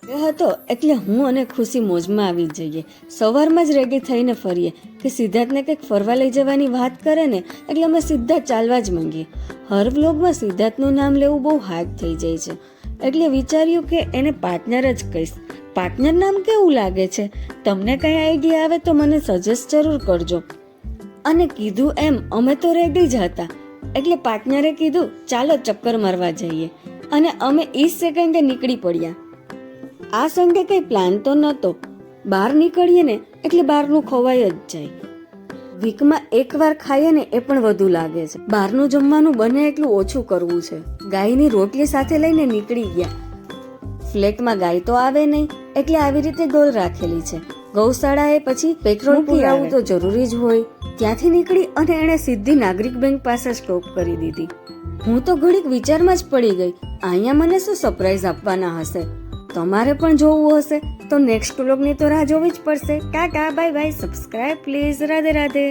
હતો એટલે હું અને ખુશી મોજમાં આવી જઈએ. સવારમાં જ રેડી થઈને ફરીએ કે સિદ્ધાર્થને કંઈક ફરવા લઈ જવાની વાત કરે ને એટલે અમે સીધા ચાલવા જ માંગીએ. હર વ્લોગમાં સિદ્ધાર્થનું નામ લેવું બહુ હાર્ડ થઈ જાય છે એટલે વિચાર્યું કે એને પાર્ટનર જ કહીશ. પાર્ટનર નામ કેવું લાગે છે? તમને કઈ આઈડિયા આવે તો મને સજેસ્ટ જરૂર કરજો. અને કીધું એમ અમે તો રેડી જ હતા એટલે પાર્ટનરે કીધું ચાલો ચક્કર મારવા જઈએ અને અમે ઈ સેકન્ડે નીકળી પડ્યા. આ સન્ડે કઈ પ્લાન તો નહોતો. બહાર નીકળીએ ને એટલે બહારનું ખવાય જ જાય. વીકમાં એકવાર ખાઈએ ને એ પણ વધુ લાગે છે. બહારનું જમવાનું બને એટલું ઓછું કરવું છે. ગાયની રોટલી સાથે લઈને નીકળી ગયા. ફ્લેટમાં ગાય તો આવે નહીં એટલે આવી રીતે ડોલ રાખેલી છે. ગૌશાળાએ પછી પેટ્રોલ પુરાવવું તો જરૂરી જ હોય. ત્યાંથી નીકળી અને એણે સીધી નાગરિક બેંક પાસે સ્ટોપ કરી દીધી. હું તો ઘડીક વિચારમાં જ પડી ગઈ, અહીંયા મને શું સરપ્રાઈઝ આપવાના હશે. તમારે પણ જોવું હશે તો નેક્સ્ટ વ્લોગની તો રાહ જોવી જ પડશે. Tata, bye bye, subscribe please. Radhe Radhe.